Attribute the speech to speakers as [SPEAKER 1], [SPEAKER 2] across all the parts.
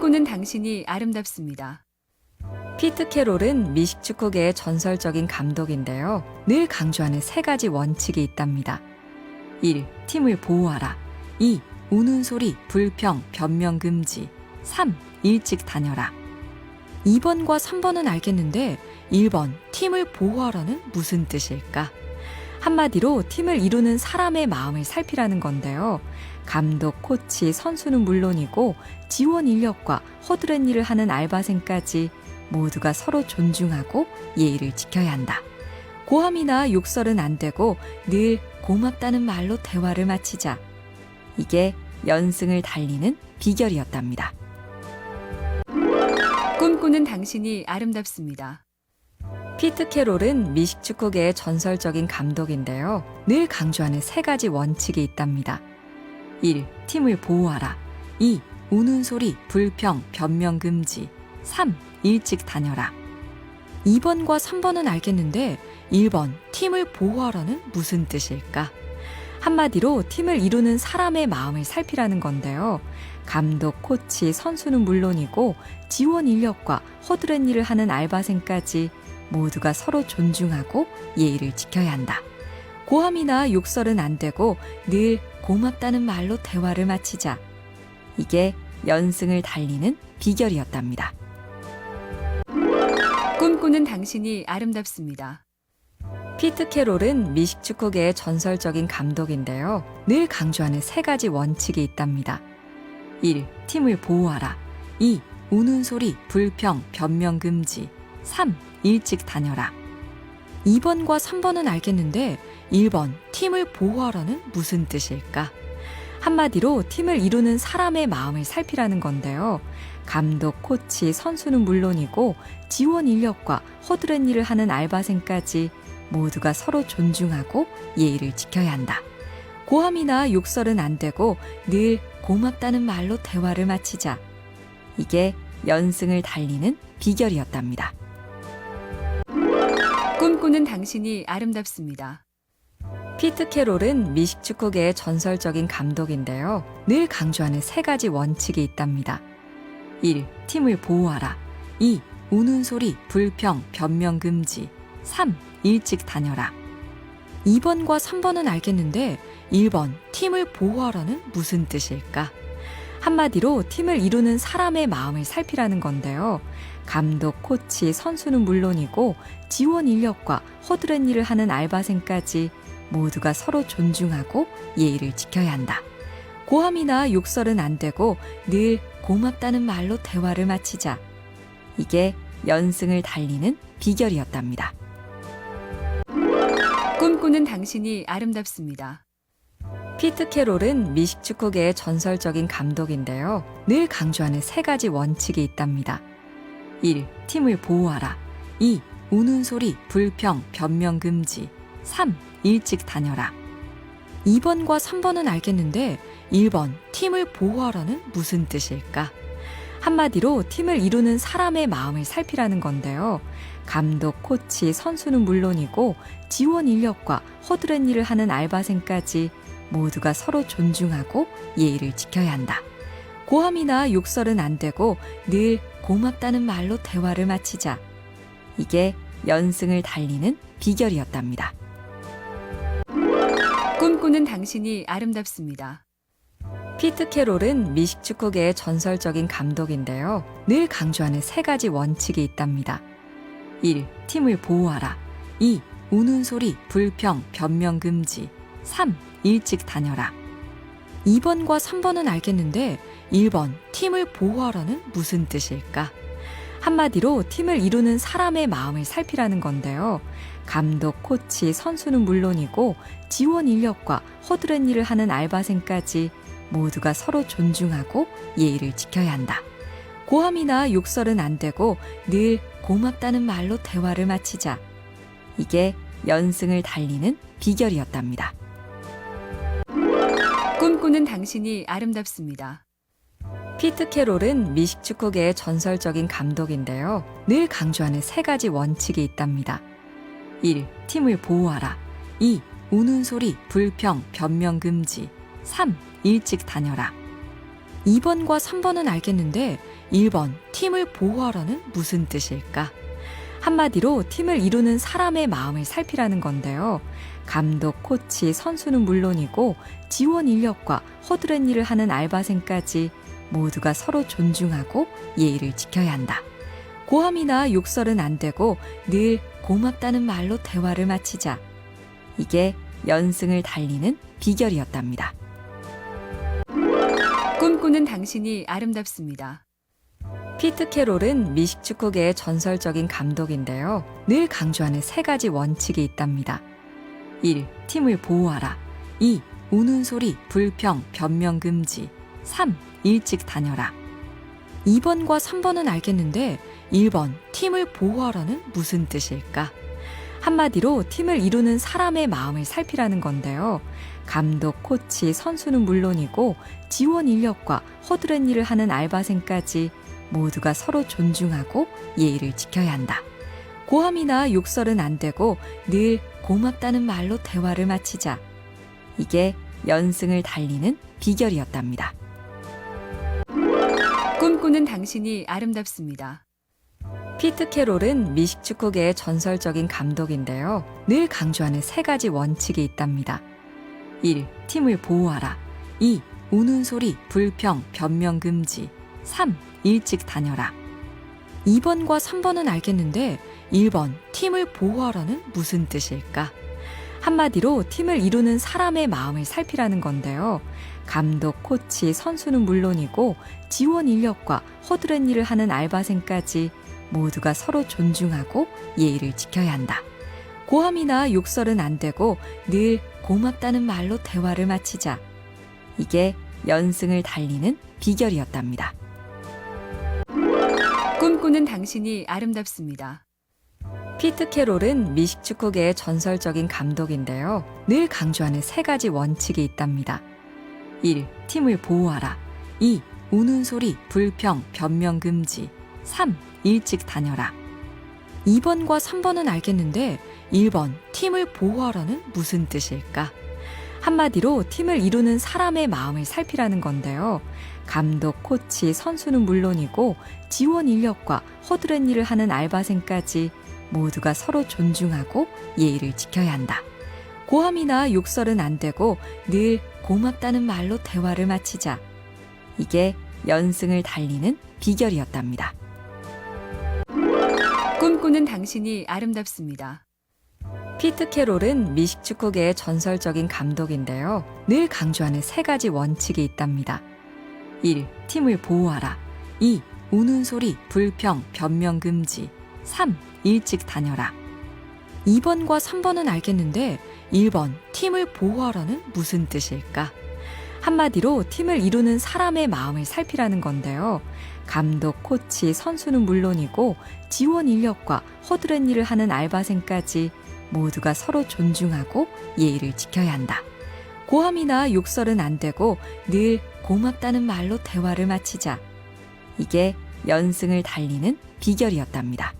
[SPEAKER 1] 꿈꾸는 당신이 아름답습니다.
[SPEAKER 2] 피트 캐롤은 미식축구계의 전설적인 감독인데요. 늘 강조하는 세 가지 원칙이 있답니다. 1. 팀을 보호하라. 2. 우는 소리, 불평, 변명 금지. 3. 일찍 다녀라. 2번과 3번은 알겠는데 1번 팀을 보호하라는 무슨 뜻일까? 한마디로 팀을 이루는 사람의 마음을 살피라는 건데요. 감독, 코치, 선수는 물론이고 지원 인력과 허드렛 일을 하는 알바생까지 모두가 서로 존중하고 예의를 지켜야 한다. 고함이나 욕설은 안 되고 늘 고맙다는 말로 대화를 마치자. 이게 연승을 달리는 비결이었답니다.
[SPEAKER 1] 꿈꾸는 당신이 아름답습니다.
[SPEAKER 2] 피트 캐롤은 미식축구계의 전설적인 감독인데요. 늘 강조하는 세 가지 원칙이 있답니다. 1. 팀을 보호하라. 2. 우는 소리, 불평, 변명 금지. 3. 일찍 다녀라. 2번과 3번은 알겠는데 1번 팀을 보호하라는 무슨 뜻일까? 한마디로 팀을 이루는 사람의 마음을 살피라는 건데요. 감독, 코치, 선수는 물론이고 지원 인력과 허드렛 일을 하는 알바생까지 모두가 서로 존중하고 예의를 지켜야 한다. 고함이나 욕설은 안 되고 늘 고맙다는 말로 대화를 마치자. 이게 연승을 달리는 비결이었답니다.
[SPEAKER 1] 꿈꾸는 당신이 아름답습니다.
[SPEAKER 2] 피트 캐롤은 미식축구계의 전설적인 감독인데요. 늘 강조하는 세 가지 원칙이 있답니다. 1. 팀을 보호하라. 2. 우는 소리, 불평, 변명 금지. 3. 일찍 다녀라. 2번과 3번은 알겠는데 1번 팀을 보호하라는 무슨 뜻일까? 한마디로 팀을 이루는 사람의 마음을 살피라는 건데요. 감독, 코치, 선수는 물론이고 지원 인력과 허드렛 일을 하는 알바생까지 모두가 서로 존중하고 예의를 지켜야 한다. 고함이나 욕설은 안 되고 늘 고맙다는 말로 대화를 마치자. 이게 연승을 달리는 비결이었답니다.
[SPEAKER 1] 꿈꾸는 당신이 아름답습니다.
[SPEAKER 2] 피트 캐롤은 미식축구계의 전설적인 감독인데요. 늘 강조하는 세 가지 원칙이 있답니다. 1. 팀을 보호하라. 2. 우는 소리, 불평, 변명 금지. 3. 일찍 다녀라. 2번과 3번은 알겠는데 1번 팀을 보호하라는 무슨 뜻일까? 한마디로 팀을 이루는 사람의 마음을 살피라는 건데요. 감독, 코치, 선수는 물론이고 지원 인력과 허드렛 일을 하는 알바생까지 모두가 서로 존중하고 예의를 지켜야 한다. 고함이나 욕설은 안 되고 늘 고맙다는 말로 대화를 마치자. 이게 연승을 달리는 비결이었답니다.
[SPEAKER 1] 꿈꾸는 당신이 아름답습니다.
[SPEAKER 2] 피트 캐롤은 미식축구계의 전설적인 감독인데요. 늘 강조하는 세 가지 원칙이 있답니다. 1. 팀을 보호하라. 2. 우는 소리, 불평, 변명 금지. 3. 일찍 다녀라. 2번과 3번은 알겠는데 1번 팀을 보호하라는 무슨 뜻일까? 한마디로 팀을 이루는 사람의 마음을 살피라는 건데요. 감독, 코치, 선수는 물론이고 지원 인력과 허드렛 일을 하는 알바생까지 모두가 서로 존중하고 예의를 지켜야 한다. 고함이나 욕설은 안 되고 늘 고맙다는 말로 대화를 마치자. 이게 연승을 달리는 비결이었답니다.
[SPEAKER 1] 꿈꾸는 당신이 아름답습니다.
[SPEAKER 2] 피트 캐롤은 미식축구계의 전설적인 감독인데요. 늘 강조하는 세 가지 원칙이 있답니다. 1. 팀을 보호하라. 2. 우는 소리, 불평, 변명 금지. 3. 일찍 다녀라. 2번과 3번은 알겠는데 1번 팀을 보호하라는 무슨 뜻일까? 한마디로 팀을 이루는 사람의 마음을 살피라는 건데요. 감독, 코치, 선수는 물론이고 지원 인력과 허드렛 일을 하는 알바생까지 모두가 서로 존중하고 예의를 지켜야 한다. 고함이나 욕설은 안 되고 늘 고맙다는 말로 대화를 마치자. 이게 연승을 달리는 비결이었답니다.
[SPEAKER 1] 꿈꾸는 당신이 아름답습니다.
[SPEAKER 2] 피트 캐롤은 미식축구계의 전설적인 감독인데요. 늘 강조하는 세 가지 원칙이 있답니다. 1. 팀을 보호하라. 2. 우는 소리, 불평, 변명 금지. 3. 일찍 다녀라. 2번과 3번은 알겠는데 1번 팀을 보호하라는 무슨 뜻일까? 한마디로 팀을 이루는 사람의 마음을 살피라는 건데요. 감독, 코치, 선수는 물론이고 지원 인력과 허드렛 일을 하는 알바생까지 모두가 서로 존중하고 예의를 지켜야 한다. 고함이나 욕설은 안 되고 늘 고맙다는 말로 대화를 마치자. 이게 연승을 달리는 비결이었답니다.
[SPEAKER 1] 꿈꾸는 당신이 아름답습니다.
[SPEAKER 2] 피트 캐롤은 미식 축구계의 전설적인 감독인데요. 늘 강조하는 세 가지 원칙이 있답니다. 1. 팀을 보호하라. 2. 우는 소리, 불평, 변명 금지. 3. 일찍 다녀라. 2번과 3번은 알겠는데 1번 팀을 보호하라는 무슨 뜻일까? 한마디로 팀을 이루는 사람의 마음을 살피라는 건데요. 감독, 코치, 선수는 물론이고 지원 인력과 허드렛 일을 하는 알바생까지 모두가 서로 존중하고 예의를 지켜야 한다. 고함이나 욕설은 안 되고 늘 고맙다는 말로 대화를 마치자. 이게 연승을 달리는 비결이었답니다.
[SPEAKER 1] 꿈꾸는 당신이 아름답습니다.
[SPEAKER 2] 피트 캐롤은 미식 축구계의 전설적인 감독인데요. 늘 강조하는 세 가지 원칙이 있답니다. 1. 팀을 보호하라. 2. 우는 소리, 불평, 변명 금지. 3. 일찍 다녀라. 2번과 3번은 알겠는데 1번 팀을 보호하라는 무슨 뜻일까? 한마디로 팀을 이루는 사람의 마음을 살피라는 건데요. 감독, 코치, 선수는 물론이고 지원 인력과 허드렛 일을 하는 알바생까지 모두가 서로 존중하고 예의를 지켜야 한다. 고함이나 욕설은 안 되고 늘 고맙다는 말로 대화를 마치자. 이게 연승을 달리는 비결이었답니다.
[SPEAKER 1] 꿈꾸는 당신이 아름답습니다.
[SPEAKER 2] 피트 캐롤은 미식 축구계의 전설적인 감독인데요. 늘 강조하는 세 가지 원칙이 있답니다. 1. 팀을 보호하라. 2. 우는 소리, 불평, 변명 금지. 3. 일찍 다녀라. 2번과 3번은 알겠는데 1번 팀을 보호하라는 무슨 뜻일까? 한마디로 팀을 이루는 사람의 마음을 살피라는 건데요. 감독, 코치, 선수는 물론이고 지원 인력과 허드렛 일을 하는 알바생까지 모두가 서로 존중하고 예의를 지켜야 한다. 고함이나 욕설은 안 되고 늘 고맙다는 말로 대화를 마치자. 이게 연승을 달리는 비결이었답니다.
[SPEAKER 1] 꿈꾸는 당신이 아름답습니다.
[SPEAKER 2] 피트 캐롤은 미식 축구계의 전설적인 감독인데요. 늘 강조하는 세 가지 원칙이 있답니다. 1. 팀을 보호하라. 2. 우는 소리, 불평, 변명 금지. 3. 일찍 다녀라. 2번과 3번은 알겠는데 1번 팀을 보호하라는 무슨 뜻일까? 한마디로 팀을 이루는 사람의 마음을 살피라는 건데요. 감독, 코치, 선수는 물론이고 지원 인력과 허드렛 일을 하는 알바생까지 모두가 서로 존중하고 예의를 지켜야 한다. 고함이나 욕설은 안 되고 늘 고맙다는 말로 대화를 마치자. 이게 연승을 달리는 비결이었답니다.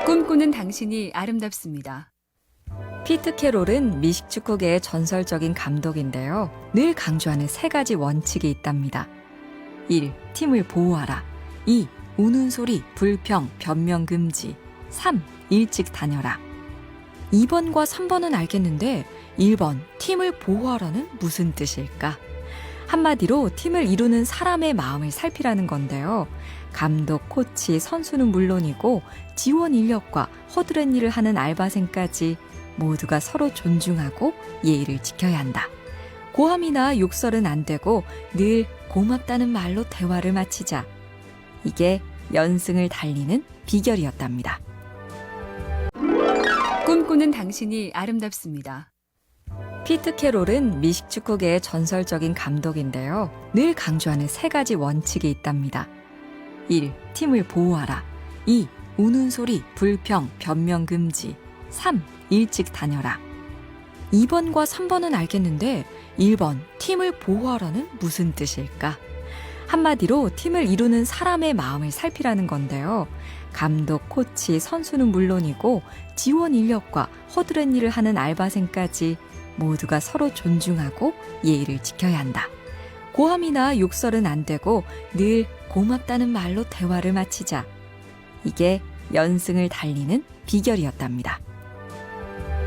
[SPEAKER 1] 꿈꾸는 당신이 아름답습니다.
[SPEAKER 2] 피트 캐롤은 미식 축구계의 전설적인 감독인데요. 늘 강조하는 세 가지 원칙이 있답니다. 1. 팀을 보호하라. 2. 우는 소리, 불평, 변명 금지. 3. 일찍 다녀라. 2번과 3번은 알겠는데 1번 팀을 보호하라는 무슨 뜻일까? 한마디로 팀을 이루는 사람의 마음을 살피라는 건데요. 감독, 코치, 선수는 물론이고 지원 인력과 허드렛 일을 하는 알바생까지 모두가 서로 존중하고 예의를 지켜야 한다. 고함이나 욕설은 안 되고 늘 고맙다는 말로 대화를 마치자. 이게 연승을 달리는 비결이었답니다.
[SPEAKER 1] 꿈꾸는 당신이 아름답습니다.
[SPEAKER 2] 피트 캐롤은 미식 축구계의 전설적인 감독인데요. 늘 강조하는 세 가지 원칙이 있답니다. 1. 팀을 보호하라. 2. 우는 소리, 불평, 변명 금지. 3. 일찍 다녀라. 2번과 3번은 알겠는데 1번 팀을 보호하라는 무슨 뜻일까? 한마디로 팀을 이루는 사람의 마음을 살피라는 건데요. 감독, 코치, 선수는 물론이고 지원 인력과 허드렛 일을 하는 알바생까지 모두가 서로 존중하고 예의를 지켜야 한다. 고함이나 욕설은 안 되고 늘 고맙다는 말로 대화를 마치자. 이게 연승을 달리는 비결이었답니다.